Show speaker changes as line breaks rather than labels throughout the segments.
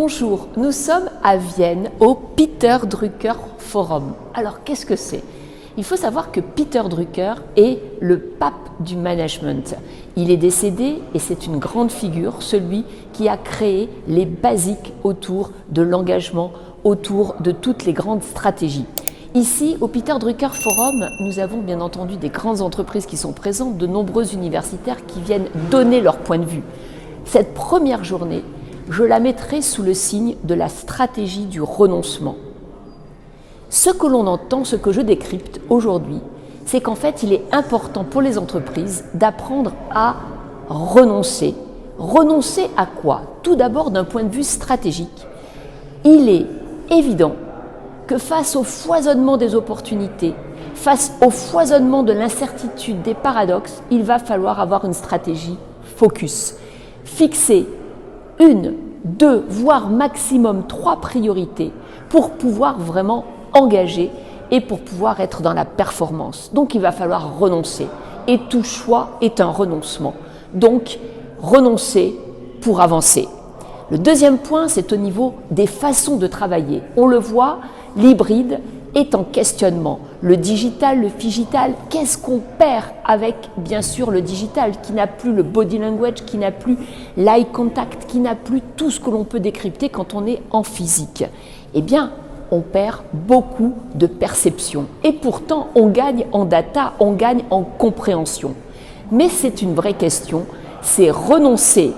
Bonjour, nous sommes à Vienne au Peter Drucker Forum. Alors qu'est-ce que c'est? Il faut savoir que Peter Drucker est le pape du management. Il est décédé et c'est une grande figure, celui qui a créé les basiques autour de l'engagement, autour de toutes les grandes stratégies. Ici, au Peter Drucker Forum, nous avons bien entendu des grandes entreprises qui sont présentes, de nombreux universitaires qui viennent donner leur point de vue. Cette première journée, je la mettrai sous le signe de la stratégie du renoncement. Ce que l'on entend, ce que je décrypte aujourd'hui, c'est qu'en fait, il est important pour les entreprises d'apprendre à renoncer. Renoncer à quoi? Tout d'abord, d'un point de vue stratégique, il est évident que face au foisonnement des opportunités, face au foisonnement de l'incertitude, des paradoxes, il va falloir avoir une stratégie focus. Fixer une, deux, voire maximum 3 priorités pour pouvoir vraiment engager et pour pouvoir être dans la performance. Donc il va falloir renoncer. Et tout choix est un renoncement. Donc renoncer pour avancer. Le deuxième point, c'est au niveau des façons de travailler. On le voit, l'hybride est en questionnement. Le digital, le figital, qu'est-ce qu'on perd avec, bien sûr, le digital qui n'a plus le body language, qui n'a plus l'eye contact, qui n'a plus tout ce que l'on peut décrypter quand on est en physique? Eh bien, on perd beaucoup de perception. Et pourtant, on gagne en data, on gagne en compréhension. Mais c'est une vraie question, c'est renoncer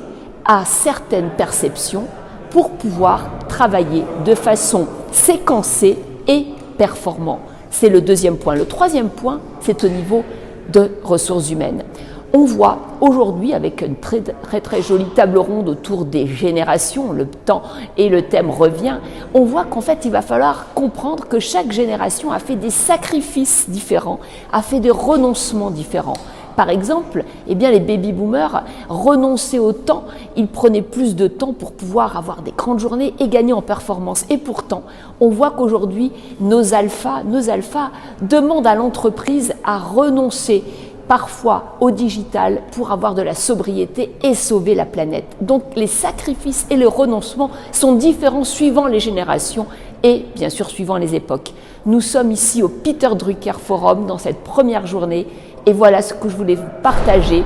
à certaines perceptions pour pouvoir travailler de façon séquencée et performant. C'est le deuxième point. Le troisième point, c'est au niveau de ressources humaines. On voit aujourd'hui, avec une très jolie table ronde autour des générations, le temps et le thème revient, on voit qu'en fait, il va falloir comprendre que chaque génération a fait des sacrifices différents, a fait des renoncements différents. Par exemple, eh bien, les baby-boomers renonçaient au temps, ils prenaient plus de temps pour pouvoir avoir des grandes journées et gagner en performance. Et pourtant, on voit qu'aujourd'hui, nos alphas demandent à l'entreprise à renoncer parfois au digital pour avoir de la sobriété et sauver la planète. Donc les sacrifices et le renoncement sont différents suivant les générations et bien sûr suivant les époques. Nous sommes ici au Peter Drucker Forum dans cette première journée et voilà ce que je voulais vous partager,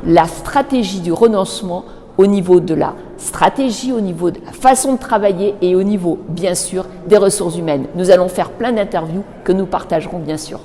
la stratégie du renoncement au niveau de la stratégie, au niveau de la façon de travailler et au niveau bien sûr des ressources humaines. Nous allons faire plein d'interviews que nous partagerons bien sûr.